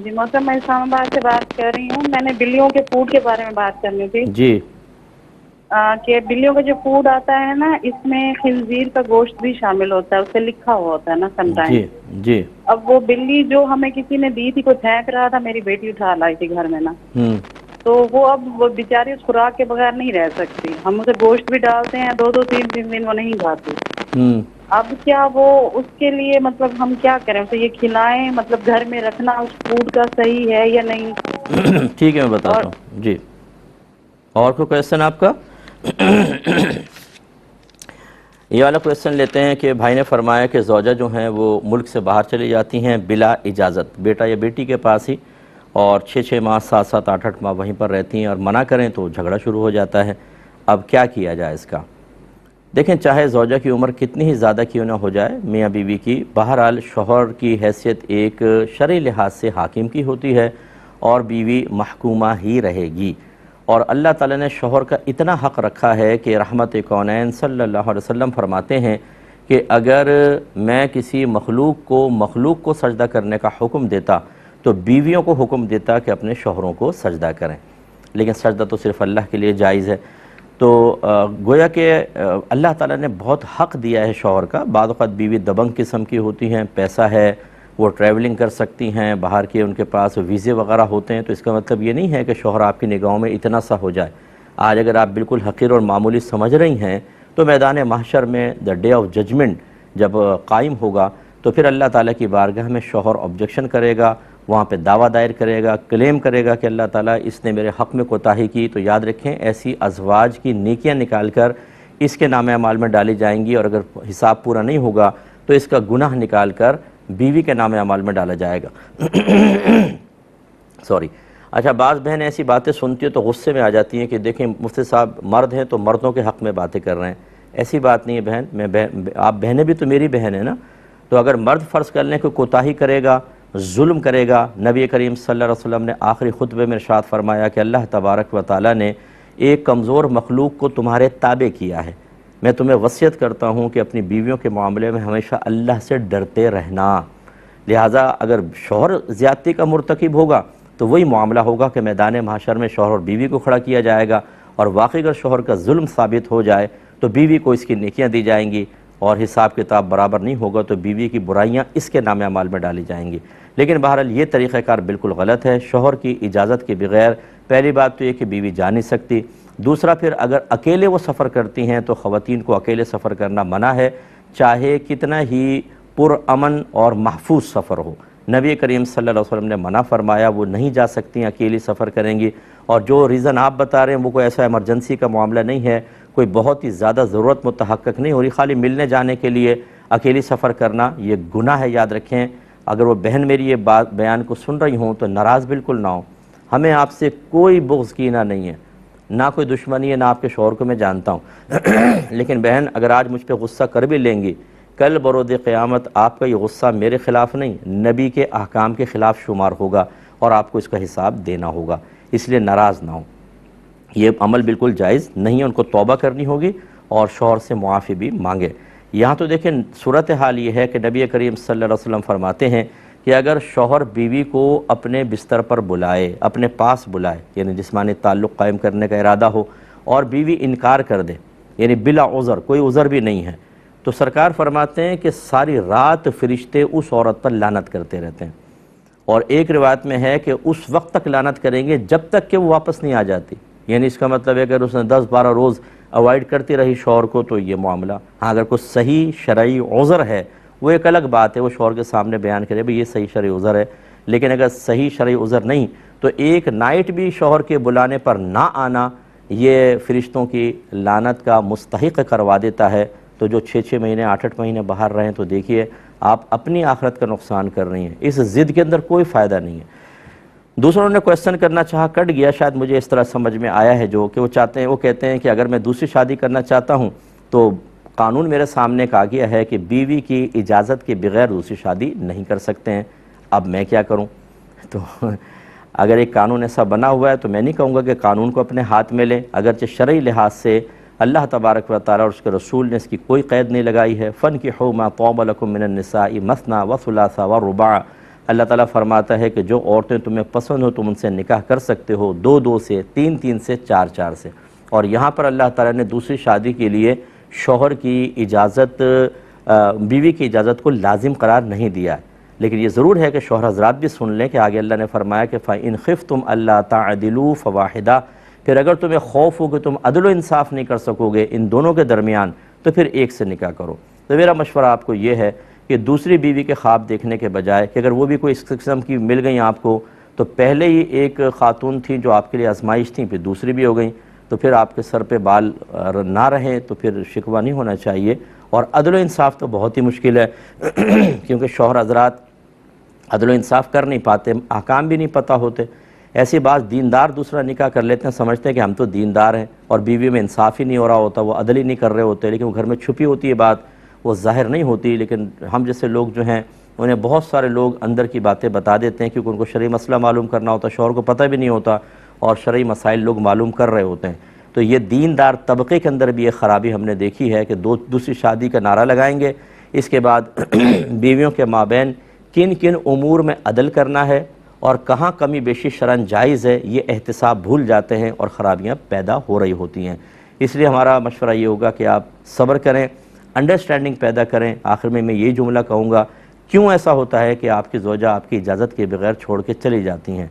جی محترم، میں اسلام آباد سے بات کر رہی ہوں۔ میں نے بلیوں کے فوڈ کے بارے میں بات کرنی تھی۔ جی کہ بلیوں کا جو فوڈ آتا ہے نا، اس میں خنزیر کا گوشت بھی شامل ہوتا ہے، اس سے لکھا ہوا ہوتا ہے نا سم ٹائم۔ جی جی۔ اب وہ بلی جو ہمیں کسی نے دی تھی، کوئی پھینک رہا تھا، میری بیٹی اٹھا لائی تھی گھر میں نا، تو وہ اب وہ بیچاری اس خوراک کے بغیر نہیں رہ سکتی، ہم اسے گوشت بھی ڈالتے ہیں، 2 3 دن وہ نہیں کھاتی۔ اب کیا وہ اس کے لیے مطلب ہم کیا کریں، اسے یہ کھلائیں، مطلب گھر میں رکھنا اس فوڈ کا صحیح ہے یا نہیں؟ ٹھیک ہے، میں بتاتا ہوں۔ جی، اور کوئی کویسچن آپ کا؟ یہ والا کویسچن لیتے ہیں کہ بھائی نے فرمایا کہ زوجہ جو ہیں وہ ملک سے باہر چلی جاتی ہیں بلا اجازت، بیٹا یا بیٹی کے پاس ہی، اور 6 ماہ 7 8 ماہ وہیں پر رہتی ہیں، اور منع کریں تو جھگڑا شروع ہو جاتا ہے۔ اب کیا کیا جائے اس کا؟ دیکھیں، چاہے زوجہ کی عمر کتنی ہی زیادہ کیوں نہ ہو جائے میاں بیوی کی، بہرحال شوہر کی حیثیت ایک شرعی لحاظ سے حاکم کی ہوتی ہے، اور بیوی محکومہ ہی رہے گی، اور اللہ تعالیٰ نے شوہر کا اتنا حق رکھا ہے کہ رحمت کونین صلی اللہ علیہ وسلم فرماتے ہیں کہ اگر میں کسی مخلوق کو سجدہ کرنے کا حکم دیتا تو بیویوں کو حکم دیتا کہ اپنے شوہروں کو سجدہ کریں، لیکن سجدہ تو صرف اللہ کے لیے جائز ہے۔ تو گویا کہ اللہ تعالیٰ نے بہت حق دیا ہے شوہر کا۔ بعض اوقات بیوی دبنگ قسم کی ہوتی ہیں، پیسہ ہے، وہ ٹریولنگ کر سکتی ہیں، باہر کے ان کے پاس ویزے وغیرہ ہوتے ہیں، تو اس کا مطلب یہ نہیں ہے کہ شوہر آپ کی نگاہوں میں اتنا سا ہو جائے۔ آج اگر آپ بالکل حقیر اور معمولی سمجھ رہی ہیں تو میدان محشر میں دا ڈے آف ججمنٹ جب قائم ہوگا تو پھر اللہ تعالیٰ کی بارگاہ میں شوہر آبجیکشن کرے گا، وہاں پہ دعویٰ دائر کرے گا، کلیم کرے گا کہ اللہ تعالیٰ اس نے میرے حق میں کوتاہی کی۔ تو یاد رکھیں، ایسی ازواج کی نیکیاں نکال کر اس کے نام اعمال میں ڈالی جائیں گی، اور اگر حساب پورا نہیں ہوگا تو اس کا گناہ نکال کر بیوی کے نام اعمال میں ڈالا جائے گا۔ سوری۔ اچھا، بعض بہنیں ایسی باتیں سنتی ہیں تو غصے میں آ جاتی ہیں کہ دیکھیں مفتی صاحب مرد ہیں تو مردوں کے حق میں باتیں کر رہے ہیں۔ ایسی بات نہیں ہے بہن، آپ بہنیں بھی تو میری بہن ہیں نا، تو اگر مرد فرض کر لیں کہ کوتاہی کرے گا، ظلم کرے گا، نبی کریم صلی اللہ علیہ وسلم نے آخری خطبے میں ارشاد فرمایا کہ اللہ تبارک و تعالیٰ نے ایک کمزور مخلوق کو تمہارے تابع کیا ہے، میں تمہیں وصیت کرتا ہوں کہ اپنی بیویوں کے معاملے میں ہمیشہ اللہ سے ڈرتے رہنا۔ لہٰذا اگر شوہر زیادتی کا مرتکب ہوگا تو وہی معاملہ ہوگا کہ میدان محشر میں شوہر اور بیوی کو کھڑا کیا جائے گا، اور واقعی اگر شوہر کا ظلم ثابت ہو جائے تو بیوی کو اس کی نیکیاں دی جائیں گی، اور حساب کتاب برابر نہیں ہوگا تو بیوی کی برائیاں اس کے نام اعمال میں ڈالی جائیں گی۔ لیکن بہرحال یہ طریقہ کار بالکل غلط ہے۔ شوہر کی اجازت کے بغیر پہلی بات تو یہ کہ بیوی جا نہیں سکتی، دوسرا پھر اگر اکیلے وہ سفر کرتی ہیں تو خواتین کو اکیلے سفر کرنا منع ہے، چاہے کتنا ہی پرامن اور محفوظ سفر ہو۔ نبی کریم صلی اللہ علیہ وسلم نے منع فرمایا، وہ نہیں جا سکتی ہیں، اکیلی سفر کریں گی۔ اور جو ریزن آپ بتا رہے ہیں وہ کوئی ایسا ایمرجنسی کا معاملہ نہیں ہے، کوئی بہت ہی زیادہ ضرورت متحقق نہیں ہو رہی، خالی ملنے جانے کے لیے اکیلی سفر کرنا یہ گناہ ہے، یاد رکھیں۔ اگر وہ بہن میری یہ بات بیان کو سن رہی ہوں تو ناراض بالکل نہ ہو، ہمیں آپ سے کوئی بغض کینہ نہیں ہے، نہ کوئی دشمنی ہے، نہ آپ کے شوہر کو میں جانتا ہوں لیکن بہن اگر آج مجھ پہ غصہ کر بھی لیں گی، کل برود قیامت آپ کا یہ غصہ میرے خلاف نہیں، نبی کے احکام کے خلاف شمار ہوگا اور آپ کو اس کا حساب دینا ہوگا، اس لیے ناراض نہ ہوں۔ یہ عمل بالکل جائز نہیں ہے، ان کو توبہ کرنی ہوگی اور شوہر سے معافی بھی مانگے۔ یہاں تو دیکھیں صورتحال یہ ہے کہ نبی کریم صلی اللہ علیہ وسلم فرماتے ہیں کہ اگر شوہر بیوی کو اپنے بستر پر بلائے، اپنے پاس بلائے، یعنی جسمانی تعلق قائم کرنے کا ارادہ ہو، اور بیوی انکار کر دے، یعنی بلا عذر، کوئی عذر بھی نہیں ہے، تو سرکار فرماتے ہیں کہ ساری رات فرشتے اس عورت پر لعنت کرتے رہتے ہیں، اور ایک روایت میں ہے کہ اس وقت تک لعنت کریں گے جب تک کہ وہ واپس نہیں آ جاتی، یعنی اس کا مطلب ہے کہ اگر اس نے 10-12 روز اوائڈ کرتی رہی شوہر کو تو یہ معاملہ، ہاں اگر کوئی صحیح شرعی عذر ہے وہ ایک الگ بات ہے، وہ شوہر کے سامنے بیان کرے بھئی یہ صحیح شرعی عذر ہے، لیکن اگر صحیح شرعی عذر نہیں تو ایک نائٹ بھی شوہر کے بلانے پر نہ آنا یہ فرشتوں کی لعنت کا مستحق کروا دیتا ہے۔ تو جو 6 مہینے 8 مہینے باہر رہیں تو دیکھیے آپ اپنی آخرت کا نقصان کر رہی ہیں، اس ضد کے اندر کوئی فائدہ نہیں ہے۔ دوسروں نے کویسچن کرنا چاہا، کٹ گیا، شاید مجھے اس طرح سمجھ میں آیا ہے جو کہ وہ کہتے ہیں کہ اگر میں دوسری شادی کرنا چاہتا ہوں تو قانون میرے سامنے کہا گیا ہے کہ بیوی کی اجازت کے بغیر دوسری شادی نہیں کر سکتے ہیں، اب میں کیا کروں؟ تو اگر ایک قانون ایسا بنا ہوا ہے تو میں نہیں کہوں گا کہ قانون کو اپنے ہاتھ میں لیں، اگرچہ شرعی لحاظ سے اللہ تبارک و تعالیٰ اور اس کے رسول نے اس کی کوئی قید نہیں لگائی ہے۔ فَانْكِحُوا مَا طَابَ لَكُم مِّنَ النِّسَاءِ مَثْنَىٰ وَثُلَاثَ وَرُبَاعَ، اللہ تعالیٰ فرماتا ہے کہ جو عورتیں تمہیں پسند ہو تم ان سے نکاح کر سکتے ہو، 2 سے، 3 سے، 4 سے، اور یہاں پر اللہ تعالیٰ نے دوسری شادی کے لیے شوہر کی اجازت، بیوی کی اجازت کو لازم قرار نہیں دیا ہے، لیکن یہ ضرور ہے کہ شوہر حضرات بھی سن لیں کہ آگے اللہ نے فرمایا کہ فَإِنْ خِفْتُمْ أَلَّا تَعْدِلُوا فَوَاحِدَةً، پھر اگر تمہیں خوف ہو کہ تم عدل و انصاف نہیں کر سکو گے ان دونوں کے درمیان تو پھر ایک سے نکاح کرو۔ تو میرا مشورہ آپ کو یہ ہے کہ دوسری بیوی کے خواب دیکھنے کے بجائے کہ اگر وہ بھی کوئی اس قسم کی مل گئیں آپ کو تو پہلے ہی ایک خاتون تھیں جو آپ کے لیے آزمائش تھیں، پھر دوسری بھی ہو گئیں، تو پھر آپ کے سر پہ بال نہ رہیں تو پھر شکوہ نہیں ہونا چاہیے۔ اور عدل و انصاف تو بہت ہی مشکل ہے کیونکہ شوہر حضرات عدل و انصاف کر نہیں پاتے، احکام بھی نہیں پتہ ہوتے، ایسی بات دیندار دوسرا نکاح کر لیتے ہیں، سمجھتے ہیں کہ ہم تو دیندار ہیں اور بیوی میں انصاف ہی نہیں ہو رہا ہوتا، وہ عدل ہی نہیں کر رہے ہوتے، لیکن وہ گھر میں چھپی ہوتی ہے بات، وہ ظاہر نہیں ہوتی، لیکن ہم جیسے لوگ جو ہیں انہیں بہت سارے لوگ اندر کی باتیں بتا دیتے ہیں کیونکہ ان کو شرعی مسئلہ معلوم کرنا ہوتا ہے، شوہر کو پتہ بھی نہیں ہوتا اور شرعی مسائل لوگ معلوم کر رہے ہوتے ہیں۔ تو یہ دیندار طبقے کے اندر بھی ایک خرابی ہم نے دیکھی ہے کہ دوسری شادی کا نعرہ لگائیں گے، اس کے بعد بیویوں کے مابین کن کن امور میں عدل کرنا ہے اور کہاں کمی بیشی شرعاً جائز ہے یہ احتساب بھول جاتے ہیں اور خرابیاں پیدا ہو رہی ہوتی ہیں۔ اس لیے ہمارا مشورہ یہ ہوگا کہ آپ صبر کریں، انڈرسٹینڈنگ پیدا کریں۔ آخر میں یہ جملہ کہوں گا، کیوں ایسا ہوتا ہے کہ آپ کی زوجہ آپ کی اجازت کے بغیر چھوڑ کے چلی جاتی ہیں؟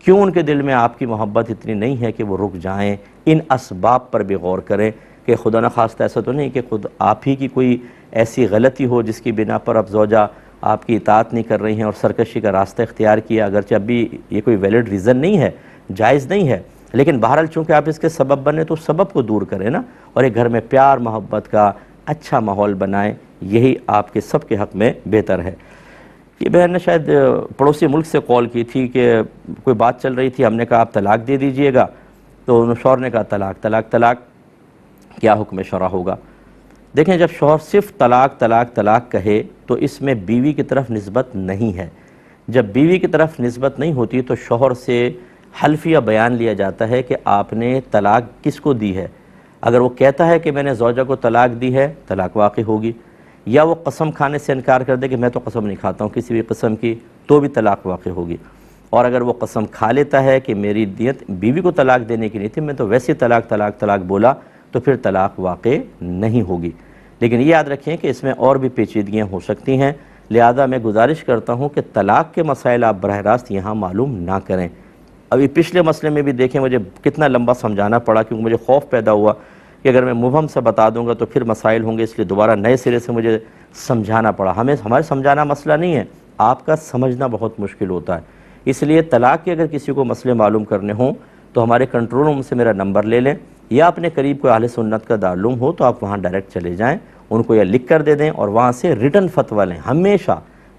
کیوں ان کے دل میں آپ کی محبت اتنی نہیں ہے کہ وہ رک جائیں؟ ان اسباب پر بھی غور کریں کہ خدا نخواستہ ایسا تو نہیں کہ خود آپ ہی کی کوئی ایسی غلطی ہو جس کی بنا پر اب زوجہ آپ کی اطاعت نہیں کر رہی ہیں اور سرکشی کا راستہ اختیار کیا، اگرچہ اب بھی یہ کوئی ویلڈ ریزن نہیں ہے، جائز نہیں ہے، لیکن بہرحال چونکہ آپ اس کے سبب بنے تو سبب کو دور کریں نا، اور ایک گھر میں پیار محبت کا اچھا ماحول بنائیں، یہی آپ کے سب کے حق میں بہتر ہے۔ یہ بہن نے شاید پڑوسی ملک سے کال کی تھی کہ کوئی بات چل رہی تھی، ہم نے کہا آپ طلاق دے دیجئے گا، تو شوہر نے کہا طلاق کیا حکم شرع ہوگا؟ دیکھیں جب شوہر صرف طلاق کہے تو اس میں بیوی کی طرف نسبت نہیں ہے، جب بیوی کی طرف نسبت نہیں ہوتی تو شوہر سے حلفیہ بیان لیا جاتا ہے کہ آپ نے طلاق کس کو دی ہے، اگر وہ کہتا ہے کہ میں نے زوجہ کو طلاق دی ہے، طلاق واقع ہوگی، یا وہ قسم کھانے سے انکار کر دے کہ میں تو قسم نہیں کھاتا ہوں کسی بھی قسم کی، تو بھی طلاق واقع ہوگی۔ اور اگر وہ قسم کھا لیتا ہے کہ میری نیت بیوی کو طلاق دینے کی نہیں تھی، میں تو ویسے طلاق بولا، تو پھر طلاق واقع نہیں ہوگی۔ لیکن یہ یاد رکھیں کہ اس میں اور بھی پیچیدگیاں ہو سکتی ہیں، لہذا میں گزارش کرتا ہوں کہ طلاق کے مسائل آپ براہ راست یہاں معلوم نہ کریں۔ ابھی پچھلے مسئلے میں بھی دیکھیں مجھے کتنا لمبا سمجھانا پڑا، کیونکہ مجھے خوف پیدا ہوا کہ اگر میں مبہم سے بتا دوں گا تو پھر مسائل ہوں گے، اس لیے دوبارہ نئے سرے سے مجھے سمجھانا پڑا۔ ہمارے سمجھانا مسئلہ نہیں ہے، آپ کا سمجھنا بہت مشکل ہوتا ہے۔ اس لیے طلاق کے اگر کسی کو مسئلے معلوم کرنے ہوں تو ہمارے کنٹرول روم سے میرا نمبر لے لیں، یا اپنے قریب کوئی اہل سنت کا دارالعلوم ہو تو آپ وہاں ڈائریکٹ چلے جائیں، ان کو یہ لکھ کر دے دیں اور وہاں سے ریٹن فتویٰ لیں۔ ہمیشہ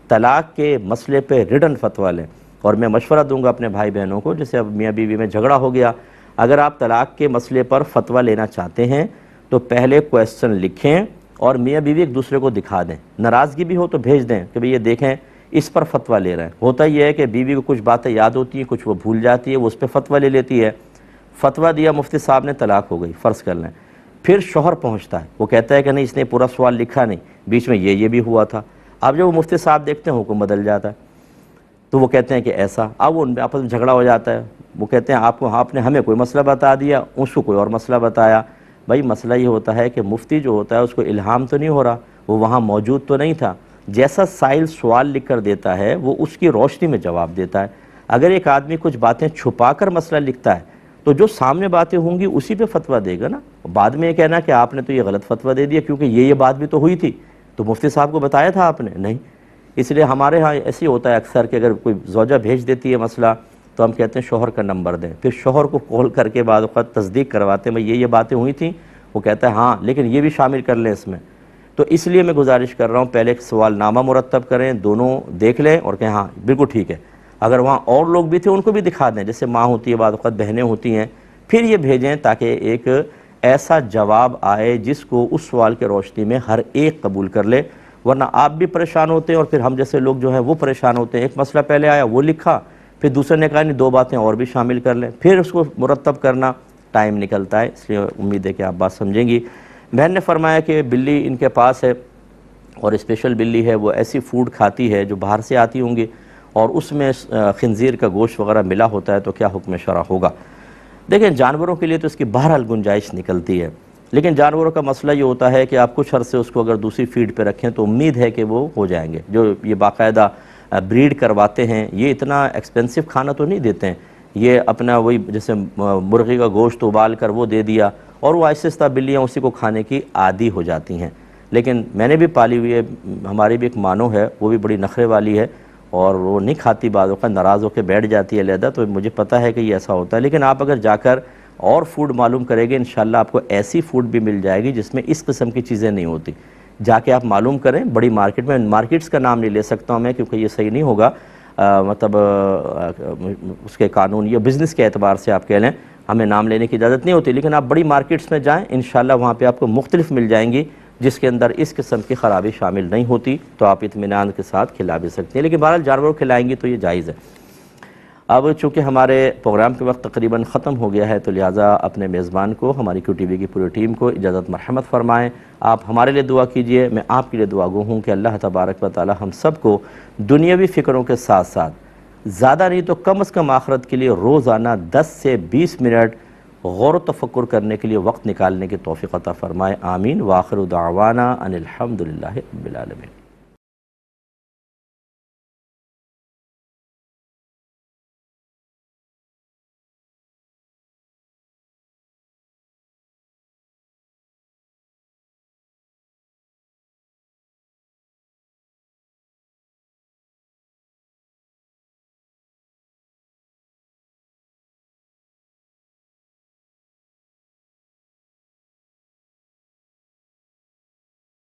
طلاق کے مسئلے پہ ریٹن فتویٰ لیں، اور میں مشورہ دوں گا اپنے بھائی بہنوں کو، جیسے اب میاں بیوی میں جھگڑا ہو گیا، اگر آپ طلاق کے مسئلے پر فتویٰ لینا چاہتے ہیں تو پہلے کویسچن لکھیں اور میاں بیوی ایک دوسرے کو دکھا دیں، ناراضگی بھی ہو تو بھیج دیں کہ بھئی یہ دیکھیں اس پر فتویٰ لے رہے ہیں۔ ہوتا یہ ہے کہ بیوی کو کچھ باتیں یاد ہوتی ہیں، کچھ وہ بھول جاتی ہے، وہ اس پہ فتویٰ لے لیتی ہے۔ فتویٰ دیا مفتی صاحب نے، طلاق ہو گئی، فرض کر لیں، پھر شوہر پہنچتا ہے، وہ کہتا ہے کہ نہیں اس نے پورا سوال لکھا نہیں، بیچ میں یہ بھی ہوا تھا۔ اب جب وہ مفتی صاحب دیکھتے ہیں حکم بدل جاتا ہے، تو وہ کہتے ہیں کہ ایسا، اب وہ ان میں آپس میں جھگڑا ہو جاتا ہے، وہ کہتے ہیں آپ نے ہمیں کوئی مسئلہ بتا دیا، اس کو کوئی اور مسئلہ بتایا۔ بھائی مسئلہ یہ ہوتا ہے کہ مفتی جو ہوتا ہے اس کو الہام تو نہیں ہو رہا، وہ وہاں موجود تو نہیں تھا، جیسا سائل سوال لکھ کر دیتا ہے وہ اس کی روشنی میں جواب دیتا ہے۔ اگر ایک آدمی کچھ باتیں چھپا کر مسئلہ لکھتا ہے تو جو سامنے باتیں ہوں گی اسی پہ فتویٰ دے گا نا، بعد میں یہ کہنا کہ آپ نے تو یہ غلط فتویٰ دے دیا کیونکہ یہ بات بھی تو ہوئی تھی، تو مفتی صاحب کو بتایا تھا آپ نے نہیں۔ اس لیے ہمارے ہاں ایسے ہوتا ہے اکثر کہ اگر کوئی زوجہ بھیج دیتی ہے مسئلہ تو ہم کہتے ہیں شوہر کا نمبر دیں، پھر شوہر کو کال کر کے بعد وقت تصدیق کرواتے ہیں بھئی یہ باتیں ہوئی تھیں، وہ کہتا ہے ہاں لیکن یہ بھی شامل کر لیں اس میں۔ تو اس لیے میں گزارش کر رہا ہوں پہلے ایک سوال نامہ مرتب کریں، دونوں دیکھ لیں اور کہیں ہاں بالکل ٹھیک ہے، اگر وہاں اور لوگ بھی تھے ان کو بھی دکھا دیں، جیسے ماں ہوتی ہے بعض وقت بہنیں ہوتی ہیں، پھر یہ بھیجیں تاکہ ایک ایسا جواب آئے جس کو اس سوال کے روشنی میں ہر ایک قبول کر لے، ورنہ آپ بھی پریشان ہوتے ہیں اور پھر ہم جیسے لوگ جو ہیں وہ پریشان ہوتے ہیں۔ ایک مسئلہ پہلے آیا وہ لکھا، پھر دوسرے نے کہا نہیں دو باتیں اور بھی شامل کر لیں، پھر اس کو مرتب کرنا ٹائم نکلتا ہے، اس لیے امید ہے کہ آپ بات سمجھیں گی۔ بہن نے فرمایا کہ بلی ان کے پاس ہے اور اسپیشل بلی ہے، وہ ایسی فوڈ کھاتی ہے جو باہر سے آتی ہوں گی اور اس میں خنزیر کا گوشت وغیرہ ملا ہوتا ہے، تو کیا حکم شرع ہوگا؟ دیکھیں جانوروں کے لیے تو اس کی بہرحال گنجائش نکلتی ہے، لیکن جانوروں کا مسئلہ یہ ہوتا ہے کہ آپ کچھ عرصے اس کو اگر دوسری فیڈ پہ رکھیں تو امید ہے کہ وہ ہو جائیں گے۔ جو یہ باقاعدہ بریڈ کرواتے ہیں یہ اتنا ایکسپینسو کھانا تو نہیں دیتے ہیں، یہ اپنا وہی جیسے مرغی کا گوشت ابال کر وہ دے دیا اور وہ آہستہ آہستہ بلیاں اسی کو کھانے کی عادی ہو جاتی ہیں۔ لیکن میں نے بھی پالی ہوئی ہے، ہماری بھی ایک مانو ہے، وہ بھی بڑی نخرے والی ہے اور وہ نہیں کھاتی، بعض اوقات ناراض ہو کے بیٹھ جاتی ہے علیحدہ، تو مجھے پتہ ہے کہ یہ ایسا ہوتا ہے۔ لیکن آپ اگر جا کر اور فوڈ معلوم کریں گے انشاءاللہ آپ کو ایسی فوڈ بھی مل جائے گی جس میں اس قسم کی چیزیں نہیں ہوتی۔ جا کے آپ معلوم کریں بڑی مارکیٹ میں، مارکیٹس کا نام نہیں لے سکتا ہوں میں کیونکہ یہ صحیح نہیں ہوگا، مطلب اس کے قانون یا بزنس کے اعتبار سے آپ کہہ لیں ہمیں نام لینے کی اجازت نہیں ہوتی، لیکن آپ بڑی مارکیٹس میں جائیں انشاءاللہ وہاں پہ آپ کو مختلف مل جائیں گی جس کے اندر اس قسم کی خرابی شامل نہیں ہوتی، تو آپ اطمینان کے ساتھ کھلا بھی سکتے ہیں، لیکن بہرحال جانوروں کھلائیں گی تو یہ جائز ہے۔ اب چونکہ ہمارے پروگرام کے وقت تقریباً ختم ہو گیا ہے تو لہٰذا اپنے میزبان کو، ہماری کیو ٹی وی کی پوری ٹیم کو اجازت مرحمت فرمائیں۔ آپ ہمارے لیے دعا کیجئے، میں آپ کے لیے دعا گو ہوں کہ اللہ تبارک و تعالی ہم سب کو دنیاوی فکروں کے ساتھ ساتھ زیادہ نہیں تو کم از کم آخرت کے لیے روزانہ 10 سے 20 منٹ غور و تفکر کرنے کے لیے وقت نکالنے کی توفیق عطا فرمائے، آمین۔ وآخر دعوانا ان الحمدللہ رب العالمین۔